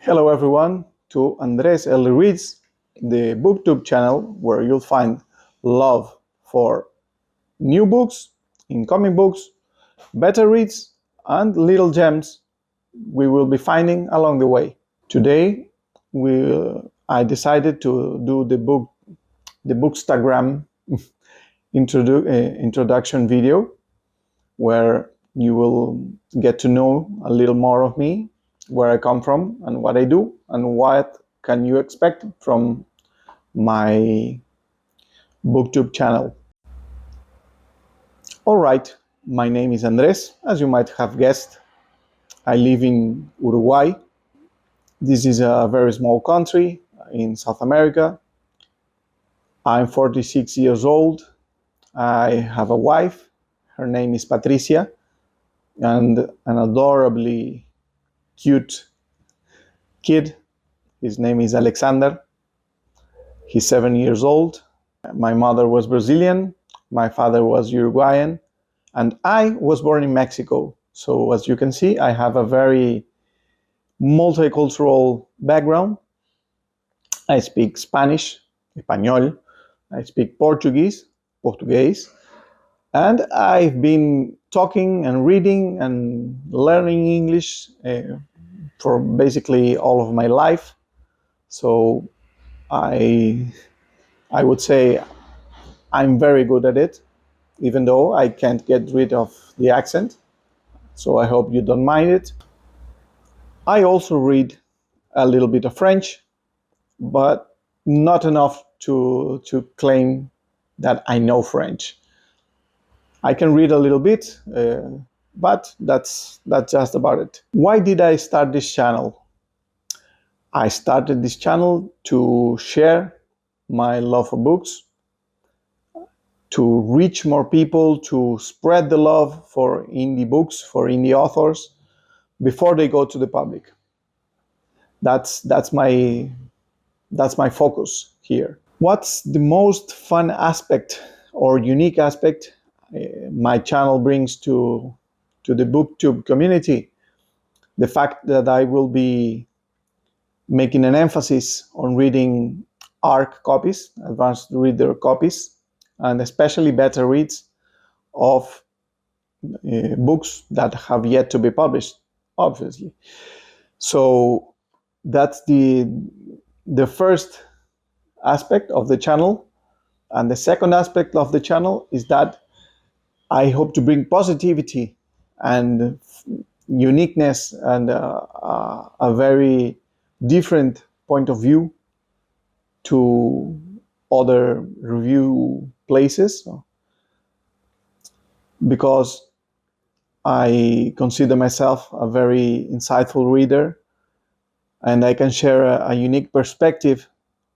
Hello everyone to Andrés Early Reads, the BookTube channel where you'll find love for new books, incoming books, better reads, and little gems we will be finding along the way. Today, I decided to do the Bookstagram introduction video where you will get to know a little more of me, where I come from and what I do and what can you expect from my BookTube channel. All right, my name is Andrés, as you might have guessed. I live in Uruguay. This is a very small country in South America. I'm 46 years old. I have a wife. Her name is Patricia, and an adorably cute kid. His name is Alexander. He's 7 years old. My mother was Brazilian. My father was Uruguayan. And I was born in Mexico. So as you can see, I have a very multicultural background. I speak Spanish, español. I speak Portuguese, português. And I've been talking and reading and learning English for basically all of my life. So I would say I'm very good at it, even though I can't get rid of the accent. So I hope you don't mind it. I also read a little bit of French, but not enough to claim that I know French. I can read a little bit, but that's just about it. Why did I start this channel? I started this channel to share my love for books, to reach more people, to spread the love for indie books, for indie authors, before they go to the public. That's my focus here. What's the most fun aspect or unique aspect my channel brings to the BookTube community? The fact that I will be making an emphasis on reading ARC copies, advanced reader copies, and especially beta reads of books that have yet to be published, obviously. So that's the first aspect of the channel. And the second aspect of the channel is that I hope to bring positivity and uniqueness and a very different point of view to other review places, because I consider myself a very insightful reader, and I can share a unique perspective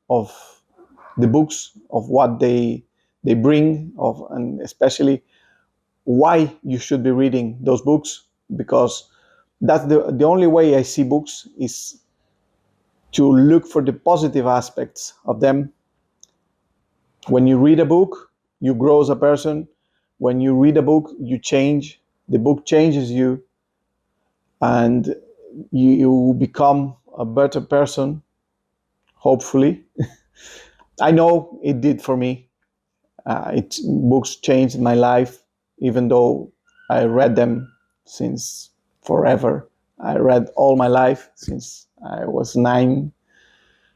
of the books, of what they bring, and especially why you should be reading those books, because that's the only way I see books, is to look for the positive aspects of them. When you read a book, you grow as a person. When you read a book, you change. The book changes you, and you become a better person, hopefully. I know it did for me. Books changed my life, even though I read them since forever. I read all my life since I was 9.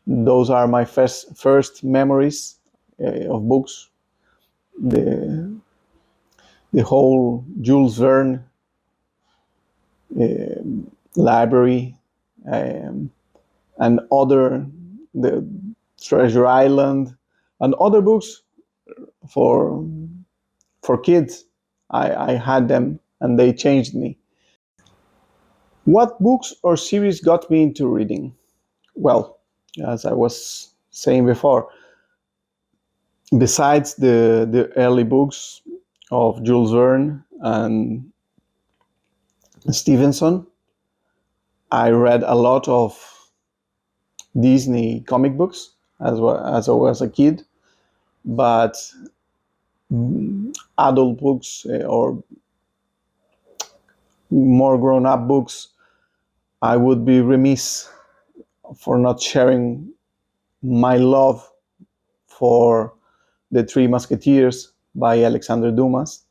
Those are my first memories of books. The whole Jules Verne library, and the Treasure Island, and other books for kids. I had them, and they changed me. What books or series got me into reading? Well, as I was saying before, besides the early books of Jules Verne and Stevenson, I read a lot of Disney comic books as I was a kid, but adult books or more grown-up books, I would be remiss for not sharing my love for The Three Musketeers by Alexandre Dumas,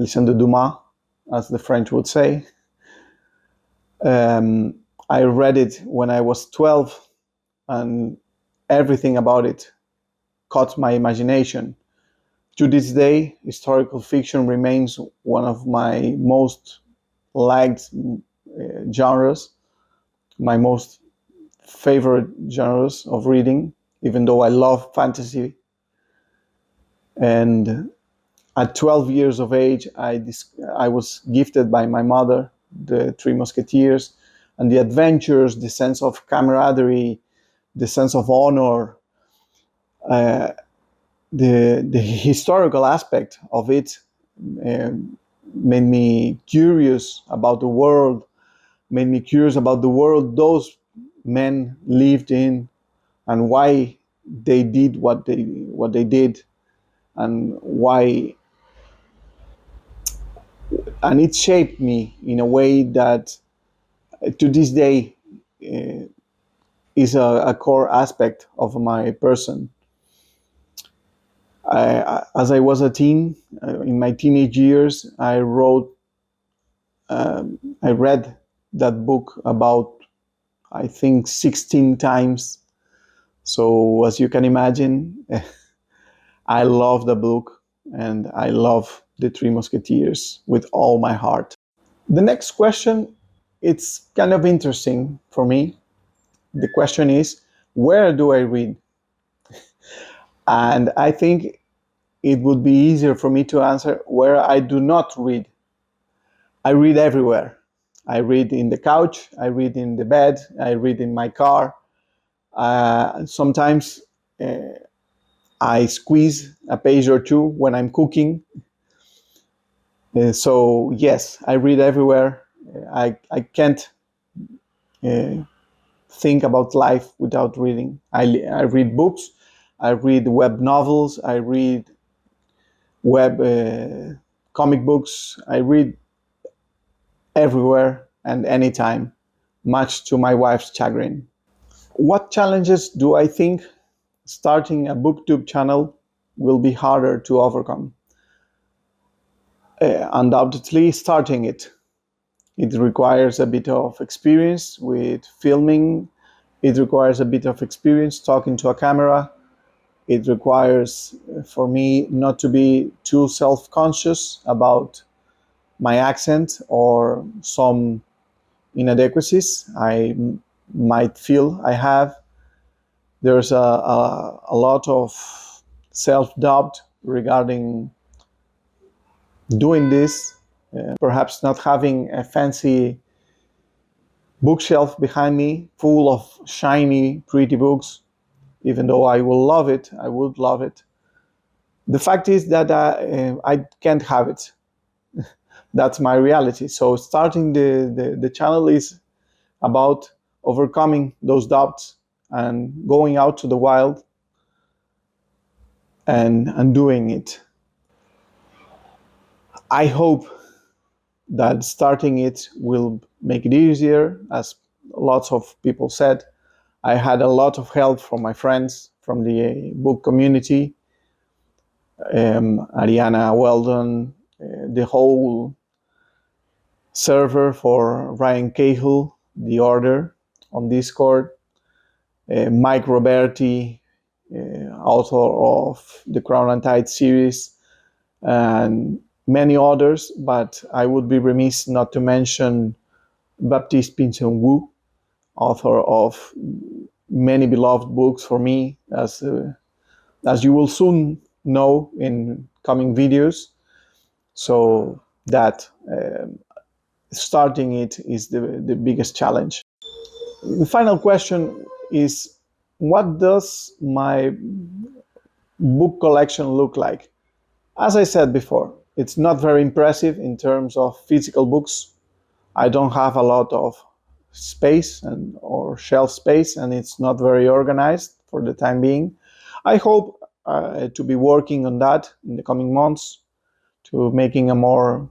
as the French would say. I read it when I was 12, and everything about it caught my imagination. To this day, historical fiction remains one of my most liked genres, my most favorite genres of reading, even though I love fantasy. And at 12 years of age, I was gifted by my mother The Three Musketeers, and the adventures, the sense of camaraderie, the sense of honor, uh, the historical aspect of it made me curious about the world, made me curious about the world those men lived in, and why they did what they did, and why, and it shaped me in a way that to this day uh, is a core aspect of my person. As I was a teen, in my teenage years, I read that book about, I think, 16 times. So as you can imagine, I love the book, and I love The Three Musketeers with all my heart. The next question, it's kind of interesting for me. The question is, where do I read? And I think it would be easier for me to answer where I do not read. I read everywhere. I read in the couch, I read in the bed, I read in my car. Sometimes I squeeze a page or two when I'm cooking. So yes, I read everywhere. I can't uh, think about life without reading. I read books, I read web novels, I read web comic books. I read everywhere and anytime, much to my wife's chagrin. What challenges do I think starting a BookTube channel will be harder to overcome? Undoubtedly, starting it. It requires a bit of experience with filming. It requires a bit of experience talking to a camera. It requires, for me, not to be too self-conscious about my accent or some inadequacies I might feel I have. There's a lot of self-doubt regarding doing this, perhaps not having a fancy bookshelf behind me full of shiny, pretty books, even though I will love it, I would love it. The fact is that I can't have it. That's my reality. So starting the channel is about overcoming those doubts and going out to the wild and doing it. I hope that starting it will make it easier, as lots of people said. I had a lot of help from my friends from the book community, Ariana Weldon, the whole server for Ryan Cahill, The Order on Discord, Mike Roberti, author of the Crown and Tide series, and many others, but I would be remiss not to mention Baptiste Pinson Wu, author of many beloved books for me, as you will soon know in coming videos. So that starting it is the biggest challenge. The final question is, what does my book collection look like? As I said before, it's not very impressive in terms of physical books. I don't have a lot of space or shelf space, and it's not very organized for the time being. I hope to be working on that in the coming months, to making a more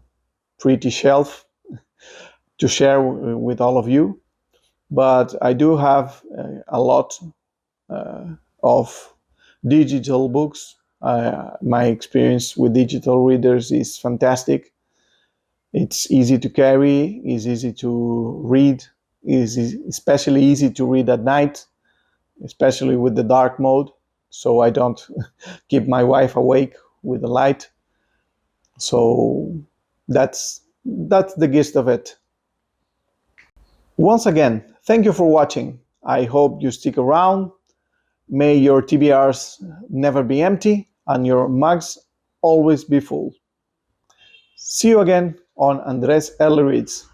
pretty shelf to share with all of you. but I do have a lot of digital books. My experience with digital readers is fantastic. It's easy to carry, it's easy to read, is especially easy to read at night, especially with the dark mode, so I don't keep my wife awake with the light. So that's the gist of it. Once again, thank you for watching. I hope you stick around. May your TBRs never be empty and your mugs always be full. See you again on Andrés Early Reads.